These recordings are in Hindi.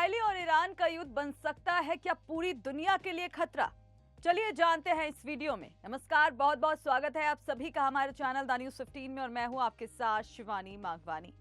इजरायली और ईरान का युद्ध बन सकता है क्या पूरी दुनिया के लिए खतरा? चलिए जानते हैं इस वीडियो में। नमस्कार, बहुत बहुत स्वागत है आप सभी का हमारे चैनल द न्यूज़ 15 में और मैं हूं आपके साथ शिवानी माघवानी।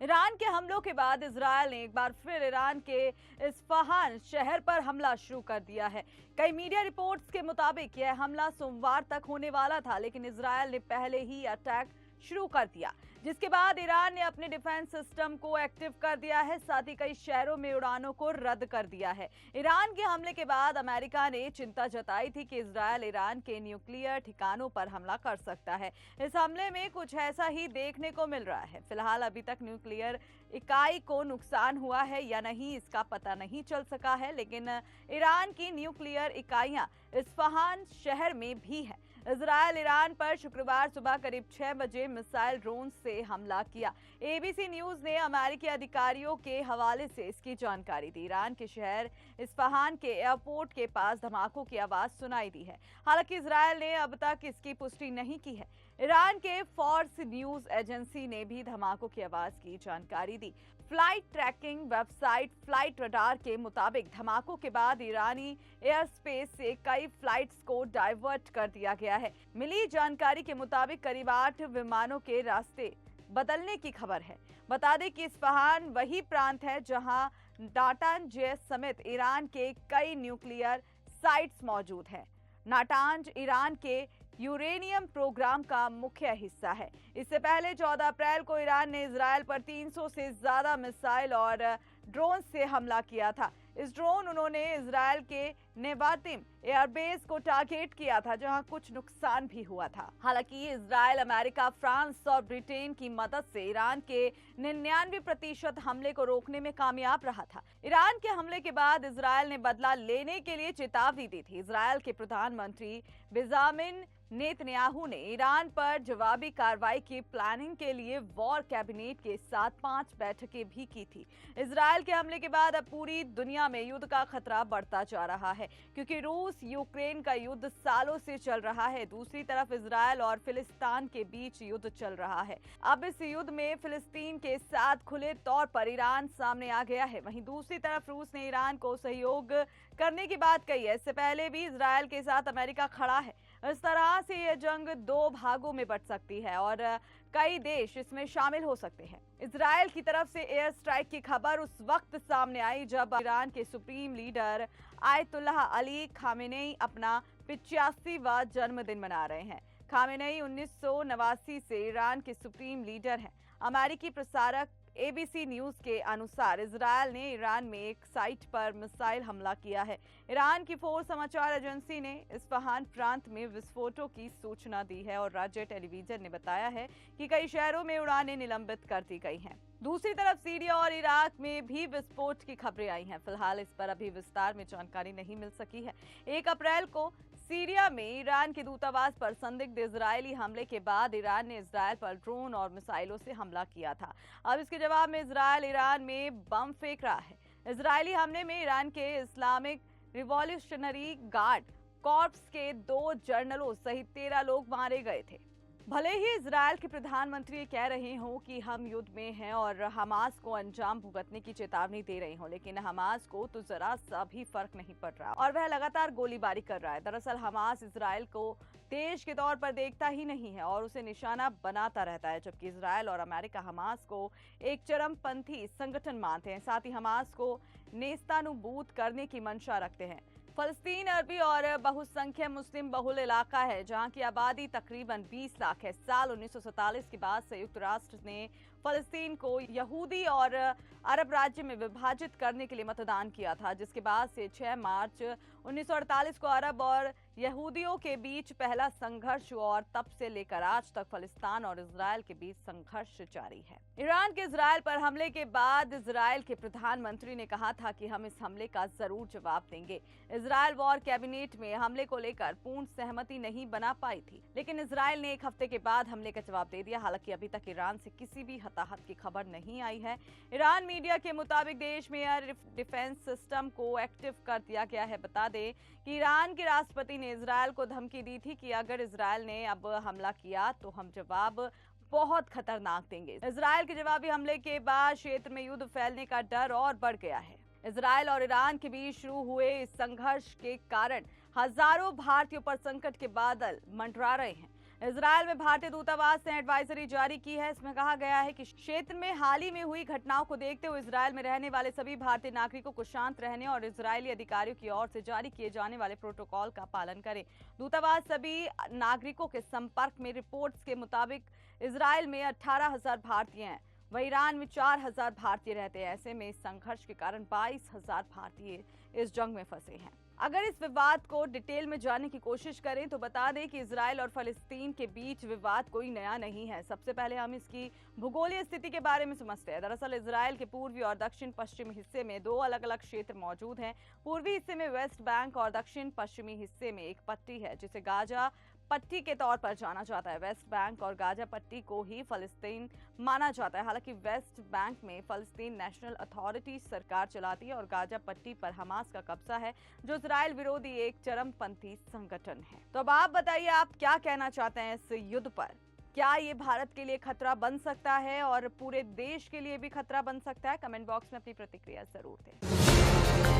ईरान के हमलों के बाद इजरायल ने एक बार फिर ईरान के इस्फहान शहर पर हमला शुरू कर दिया है। कई मीडिया रिपोर्ट्स के मुताबिक यह हमला सोमवार तक होने वाला था, लेकिन इजरायल ने पहले ही अटैक शुरू कर दिया, जिसके बाद ईरान ने अपने डिफेंस सिस्टम को एक्टिव कर दिया है। साथ ही कई शहरों में उड़ानों को रद्द कर दिया है। ईरान के हमले के बाद अमेरिका ने चिंता जताई थी कि इजरायल ईरान के न्यूक्लियर ठिकानों पर हमला कर सकता है। इस हमले में कुछ ऐसा ही देखने को मिल रहा है। फिलहाल अभी तक न्यूक्लियर इकाई को नुकसान हुआ है या नहीं, इसका पता नहीं चल सका है, लेकिन ईरान की न्यूक्लियर इकाइयां इस्फहान शहर में भी है। इजरायल ईरान पर शुक्रवार सुबह करीब 6 बजे मिसाइल ड्रोन से हमला किया। एबीसी न्यूज ने अमेरिकी अधिकारियों के हवाले से इसकी जानकारी दी। ईरान के शहर इस्फहान के एयरपोर्ट के पास धमाकों की आवाज सुनाई दी है। हालांकि इजरायल ने अब तक इसकी पुष्टि नहीं की है। ईरान के फॉर्स न्यूज एजेंसी ने भी धमाकों की आवाज की जानकारी दी। Flight tracking website flight radar के मुताबिक धमाकों के बाद ईरानी एयर स्पेस से कई फ्लाइट्स को डाइवर्ट कर दिया गया है। मिली जानकारी के मुताबिक करीब 8 विमानों के रास्ते बदलने की खबर है। बता दें कि इस्फहान वही प्रांत है जहां नाटांज समेत ईरान के कई न्यूक्लियर साइट्स मौजूद हैं। नाटांज ईरान के यूरेनियम प्रोग्राम का मुख्य हिस्सा है। इससे पहले 14 अप्रैल को ईरान ने इजरायल पर 300 से ज्यादा मिसाइल और ड्रोन से हमला किया था। इस ड्रोन उन्होंने इजरायल के नेवातिम एयरबेस को टारगेट किया था, जहां कुछ नुकसान भी हुआ था। हालांकि इजरायल, अमेरिका, फ्रांस और ब्रिटेन की मदद से ईरान के 99% हमले को रोकने में कामयाब रहा था। ईरान के हमले के बाद इजरायल ने बदला लेने के लिए चेतावनी दी थी। इजरायल के प्रधानमंत्री बेंजामिन नेतन्याहू ने ईरान पर जवाबी कार्रवाई की प्लानिंग के लिए वॉर कैबिनेट के साथ 5 बैठकें भी की थी। इजरायल के हमले के बाद अब पूरी दुनिया में युद्ध का खतरा बढ़ता जा रहा है, क्योंकि रूस यूक्रेन का युद्ध सालों से चल रहा है। दूसरी तरफ इजरायल और फिलिस्तीन के बीच युद्ध चल रहा है। अब इस युद्ध में फिलिस्तीन के साथ खुले तौर पर ईरान सामने आ गया है। वहीं दूसरी तरफ रूस ने ईरान को सहयोग करने की बात कही है। इससे पहले भी इजरायल के साथ अमेरिका खड़ा है। इस तरह से यह जंग 2 भागों में बंट सकती है और कई देश इसमें शामिल हो सकते हैं। इजरायल की तरफ से एयर स्ट्राइक की खबर उस वक्त सामने आई जब ईरान के supreme leader Ayatollah Ali Khamenei अपना 85वां जन्मदिन मना रहे हैं। खामेनेई 1989 से ईरान के सुप्रीम लीडर हैं। अमेरिकी प्रसारक एबीसी न्यूज के अनुसार इजरायल ने ईरान में एक साइट पर मिसाइल हमला किया है। ईरान की फोर्स समाचार एजेंसी ने इस्फहान प्रांत में विस्फोटों की सूचना दी है और राज्य टेलीविजन ने बताया है कि कई शहरों में उड़ानें निलंबित कर दी गई हैं। दूसरी तरफ सीरिया और इराक में भी विस्फोट की खबरें आई हैं। फिलहाल इस पर अभी विस्तार में जानकारी नहीं मिल सकी है। 1 अप्रैल को सीरिया में ईरान के दूतावास पर संदिग्ध इजरायली हमले के बाद ईरान ने इजरायल पर ड्रोन और मिसाइलों से हमला किया था। अब इसके जवाब में इजरायल ईरान में बम फेंक रहा है। इजरायली हमले में ईरान के इस्लामिक रिवॉल्यूशनरी गार्ड कॉर्प्स के 2 जनरलों सहित 13 लोग मारे गए थे। भले ही इजरायल के प्रधानमंत्री कह रहे हों कि हम युद्ध में हैं और हमास को अंजाम भुगतने की चेतावनी दे रहे हों, लेकिन हमास को तो जरा सा भी फर्क नहीं पड़ रहा और वह लगातार गोलीबारी कर रहा है। दरअसल हमास इजरायल को देश के तौर पर देखता ही नहीं है और उसे निशाना बनाता रहता है, जबकि इजरायल और अमेरिका हमास को एक चरमपंथी संगठन मानते हैं। साथ ही हमास को नेस्तानुबूत करने की मंशा रखते हैं। फलस्तीन अरबी और बहुसंख्यक मुस्लिम बहुल इलाका है, जहां की आबादी तकरीबन 20 लाख है। साल 1947 के बाद संयुक्त राष्ट्र ने फलस्तीन को यहूदी और अरब राज्य में विभाजित करने के लिए मतदान किया था, जिसके बाद से 6 मार्च 1948 को अरब और यहूदियों के बीच पहला संघर्ष हुआ और तब से लेकर आज तक फलस्तीन और इजरायल के बीच संघर्ष जारी है। ईरान के इजरायल पर हमले के बाद इजरायल के प्रधानमंत्री ने कहा था कि हम इस हमले का जरूर जवाब देंगे। इजरायल वॉर कैबिनेट में हमले को लेकर पूर्ण सहमति नहीं बना पाई थी, लेकिन इजरायल ने 1 हफ्ते के बाद हमले का जवाब दे दिया। हालांकि अभी तक ईरान से किसी भी हताहत की खबर नहीं आई है। ईरान मीडिया के मुताबिक देश में एयर डिफेंस सिस्टम को एक्टिव कर दिया गया है। बता दें कि ईरान के राष्ट्रपति ने इजरायल को धमकी दी थी कि अगर इजरायल ने अब हमला किया तो हम जवाब बहुत खतरनाक देंगे। इजरायल के जवाबी हमले के बाद क्षेत्र में युद्ध फैलने का डर और बढ़ गया है। इजरायल और ईरान के बीच शुरू हुए इस संघर्ष के कारण हजारों भारतीयों पर संकट के बादल मंडरा रहे हैं। इजरायल में भारतीय दूतावास ने एडवाइजरी जारी की है। इसमें कहा गया है कि क्षेत्र में हाल ही में हुई घटनाओं को देखते हुए इजरायल में रहने वाले सभी भारतीय नागरिकों को शांत रहने और इजरायली अधिकारियों की ओर से जारी किए जाने वाले प्रोटोकॉल का पालन करें। दूतावास सभी नागरिकों के संपर्क में रिपोर्ट्स के मुताबिक इजरायल में 18,000 भारतीय हैं, वहीं ईरान में 4,000 भारतीय रहते हैं। ऐसे में इस संघर्ष के कारण 22,000 भारतीय इस जंग में फंसे हैं। अगर इस विवाद को डिटेल में जानने की कोशिश करें तो बता दें कि इजरायल और फलस्तीन के बीच विवाद कोई नया नहीं है। सबसे पहले हम इसकी भूगोलीय स्थिति के बारे में समझते हैं। दरअसल इजरायल के पूर्वी और दक्षिण पश्चिमी हिस्से में दो अलग अलग क्षेत्र मौजूद हैं। पूर्वी हिस्से में वेस्ट बैंक और दक्षिण पश्चिमी हिस्से में एक पट्टी है जिसे गाजा पट्टी के तौर पर जाना जाता है। वेस्ट बैंक और गाजा पट्टी को ही फलस्तीन माना जाता है। हालांकि वेस्ट बैंक में फलस्तीन नेशनल अथॉरिटी सरकार चलाती है और गाजा पट्टी पर हमास का कब्जा है, जो इजरायल विरोधी एक चरमपंथी संगठन है। तो अब आप बताइए, आप क्या कहना चाहते हैं इस युद्ध पर? क्या ये भारत के लिए खतरा बन सकता है और पूरे देश के लिए भी खतरा बन सकता है? कमेंट बॉक्स में अपनी प्रतिक्रिया जरूर दें।